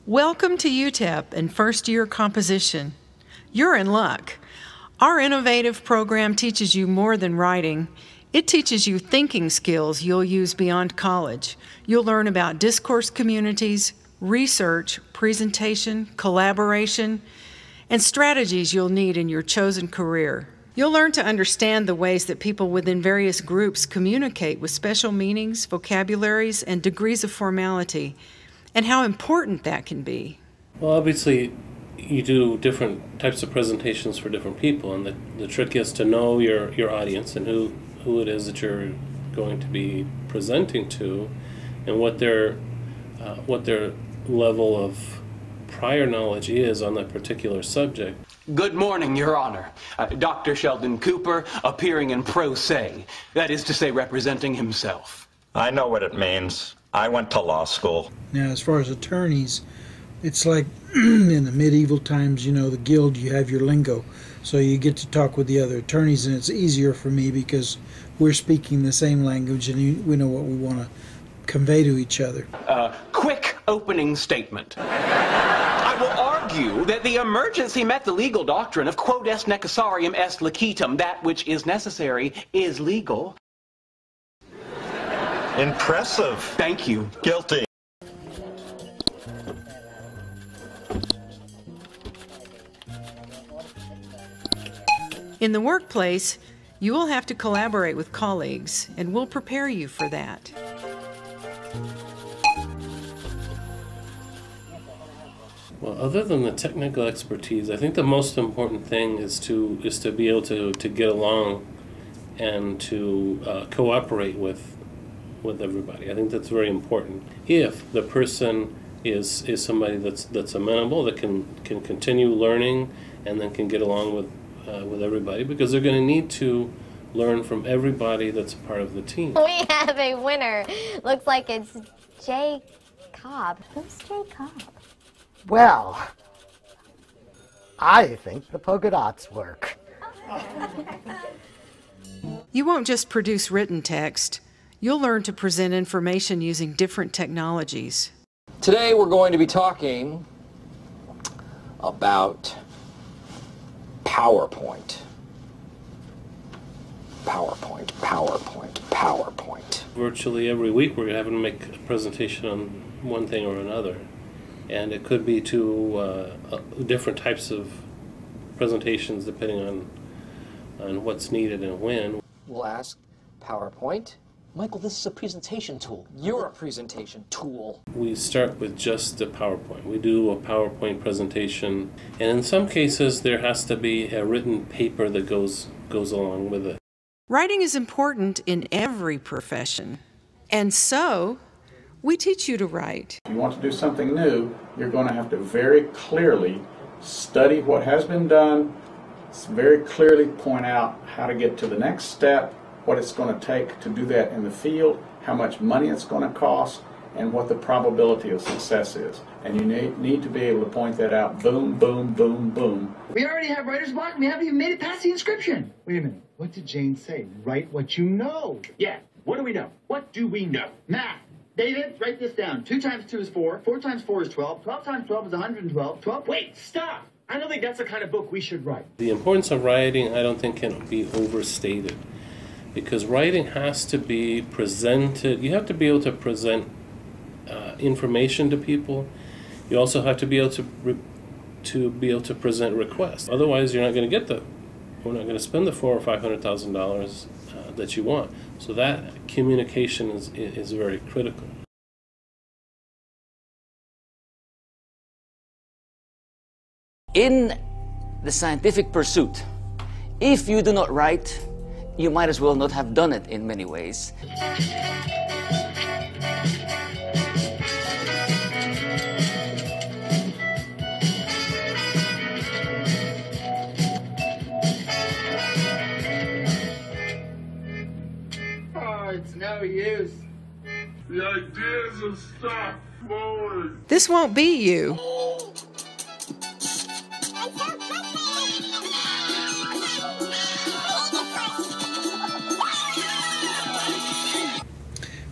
Welcome to UTEP and first-year composition. You're in luck. Our innovative program teaches you more than writing. It teaches you thinking skills you'll use beyond college. You'll learn about discourse communities, research, presentation, collaboration, and strategies you'll need in your chosen career. You'll learn to understand the ways that people within various groups communicate with special meanings, vocabularies, and degrees of formality, and how important that can be. Well, obviously, you do different types of presentations for different people, and the trick is to know your audience and who it is that you're going to be presenting to, and what their level of prior knowledge is on that particular subject. Good morning, Your Honor. Dr. Sheldon Cooper, appearing in pro se, that is to say, representing himself. I know what it means. I went to law school. Now, as far as attorneys, it's like in the medieval times, you know, the guild, you have your lingo. So you get to talk with the other attorneys, and it's easier for me because we're speaking the same language and we know what we want to convey to each other. Quick opening statement. I will argue that the emergency met the legal doctrine of quod est necessarium est licetum, that which is necessary is legal. Impressive. Thank you. Guilty. In the workplace, you will have to collaborate with colleagues, and we'll prepare you for that. Well, other than the technical expertise, I think the most important thing is to be able to get along and to cooperate with everybody. I think that's very important. If the person is somebody that's amenable, that can continue learning and then can get along with everybody, because they're going to need to learn from everybody that's a part of the team. We have a winner. Looks like it's Jay Cobb. Who's Jay Cobb? Well, I think the polka dots work. You won't just produce written text. You'll learn to present information using different technologies. Today we're going to be talking about PowerPoint. PowerPoint. Virtually every week we're having to make a presentation on one thing or another. And it could be to different types of presentations depending on what's needed and when. We'll ask PowerPoint. Michael, this is a presentation tool. You're a presentation tool. We start with just the PowerPoint. We do a PowerPoint presentation, and in some cases there has to be a written paper that goes along with it. Writing is important in every profession, and so we teach you to write. If you want to do something new, you're going to have to very clearly study what has been done, very clearly point out how to get to the next step, what it's going to take to do that in the field, how much money it's going to cost, and what the probability of success is. And you need to be able to point that out. Boom, boom, boom, boom. We already have writer's block. We haven't even made it past the inscription. Wait a minute. What did Jane say? Write what you know. Yeah. What do we know? What do we know? Math. David, write this down. 2 times 2 is 4. 4 times 4 is 12. 12 times 12 is 112. 12. Wait, stop. I don't think that's the kind of book we should write. The importance of writing, I don't think, can be overstated. Because writing has to be presented. You have to be able to present information to people. You also have to be able to present requests. Otherwise, you're not going to get we're not going to spend the $400,000 or $500,000 that you want. So that communication is very critical. In the scientific pursuit, if you do not write, you might as well not have done it in many ways. Oh, it's no use. The idea is to stop moving. This won't be you.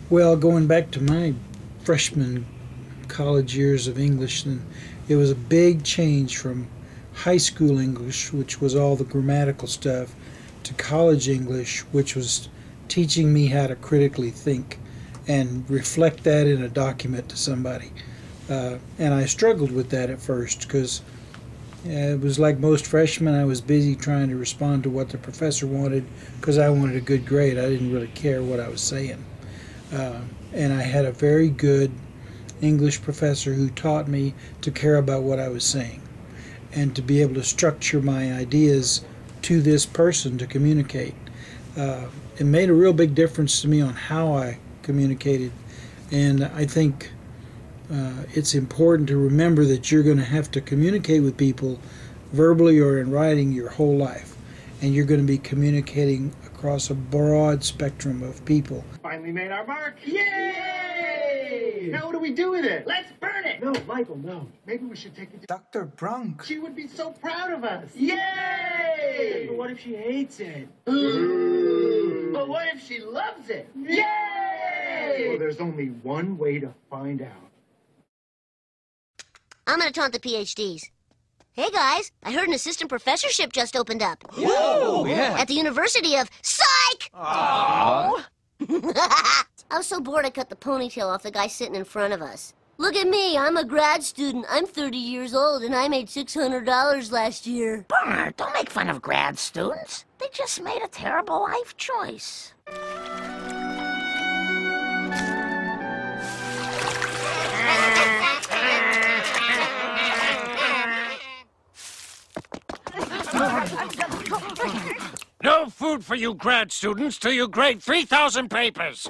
Well, going back to my freshman college years of English, and it was a big change from high school English, which was all the grammatical stuff, to college English, which was teaching me how to critically think and reflect that in a document to somebody. And I struggled with that at first because it was like most freshmen. I was busy trying to respond to what the professor wanted because I wanted a good grade. I didn't really care what I was saying. And I had a very good English professor who taught me to care about what I was saying and to be able to structure my ideas to this person to communicate. It made a real big difference to me on how I communicated, and I think it's important to remember that you're going to have to communicate with people verbally or in writing your whole life, and you're going to be communicating across a broad spectrum of people. Finally made our mark. Yay! Now what do we do with it? Let's burn it! No, Michael, no. Maybe we should take it to Dr. Brunk. She would be so proud of us. Yay! But what if she hates it? Ooh. But what if she loves it? Yay! Well, there's only one way to find out. I'm gonna taunt the PhDs. Hey guys, I heard an assistant professorship just opened up. Whoa, yeah. At the University of Psych! Aww. I was so bored I cut the ponytail off the guy sitting in front of us. Look at me, I'm a grad student. I'm 30 years old and I made $600 last year. Bernard, don't make fun of grad students. They just made a terrible life choice. No food for you grad students till you grade 3,000 papers.